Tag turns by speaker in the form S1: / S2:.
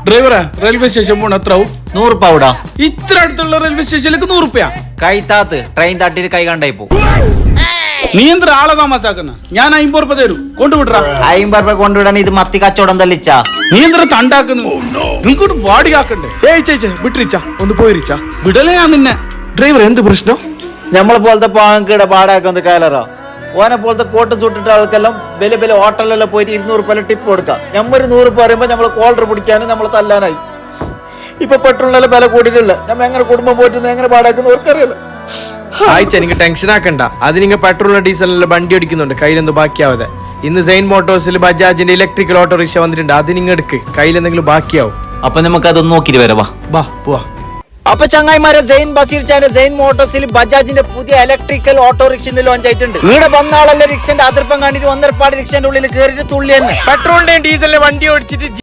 S1: ഡ്രൈവറെ railway station പോണ എത്രവും?
S2: 100 രൂപ.
S1: ഇത്ര അടുത്തുള്ള റെയിൽവേ സ്റ്റേഷനിലേക്ക് 100 രൂപ?
S2: കൈ താത്ത് ട്രെയിൻ തട്ടിട്ട് കൈ കണ്ടായി പോ.
S1: നീ എന്താ ആളെ താമസാക്കുന്ന? ഞാൻ 50 രൂപ തരൂ, കൊണ്ടുവിടറാ.
S2: 50 രൂപ കൊണ്ടുവിടാൻ ഇത് മത്തി കച്ചവടം തല്ലിച്ചാ.
S1: നീ എന്താ തണ്ടാക്കുന്നു? നിങ്ങോട്ട് വാടി ആക്കണ്ടേ?
S3: വിട്ടിരിച്ച ഒന്ന് പോയിരിച്ച
S1: വിടലേ ഞാൻ നിന്നെ.
S3: ഡ്രൈവർ എന്ത് പ്രശ്നം?
S2: നമ്മളെ പോലത്തെ പാങ്കയുടെ പാടാക്കുന്ന കാലറാ. ഓനെ പോലത്തെ കോട്ട് സൂട്ടിട്ട ആൾക്കെല്ലാം വലിയ വലിയ ഹോട്ടലിലെല്ലാം പോയിട്ട് 200 രൂപ ടിപ്പ് കൊടുക്കാം. നമ്മൊരു 100 രൂപ പറയുമ്പോ നമ്മളെ കോളർ പിടിക്കാനും നമ്മളെ തല്ലാനായി. ഇപ്പൊ പെട്രോളിനെല്ലാം വില കൂടിയിട്ടില്ല. നമ്മ എങ്ങനെ കുടുംബം പോയിട്ട് എങ്ങനെ പാടാക്കുന്ന ഓർക്കറിയല്ലോ.
S4: ആയിച്ച നിങ്ങൾ ടെൻഷൻ ആക്കണ്ട. അത് നിങ്ങൾ പെട്രോളിനും ഡീസലിനെല്ലാം വണ്ടി അടിക്കുന്നുണ്ട്, കയ്യിലെന്തോ ബാക്കിയാവാതെ. ഇന്ന് സെയിൻ മോട്ടോഴ്സിൽ ബജാജിന്റെ ഇലക്ട്രിക്കൽ ഓട്ടോറിക്ഷ വന്നിട്ടുണ്ട്, അത് നിങ്ങൾ എടുക്ക്, കയ്യിലെന്തെങ്കിലും ബാക്കിയാവും.
S2: അപ്പൊ നമുക്ക് അതൊന്ന് നോക്കിട്ട് വരാം.
S4: ബാ പോവാ.
S2: അപ്പൊ ചങ്ങായിമാരെ, സെയിൻ ബസീർ ചാന്റെ സെയിൻ മോട്ടോഴ്സിൽ ബജാജിന്റെ പുതിയ ഇലക്ട്രിക്കൽ ഓട്ടോറിക്ഷ ലോഞ്ച് ആയിട്ടുണ്ട്. ഇവിടെ വന്ന ആളല്ലേ റിക്ഷന്റെ അതിർപ്പം കണ്ടിട്ട് 1.5 റിക്ഷന്റെ ഉള്ളിൽ കയറിയിട്ട് തുള്ളി തന്നെ
S4: പെട്രോളിന്റെയും ഡീസലിന്റെ വണ്ടി ഓടിച്ചിട്ട്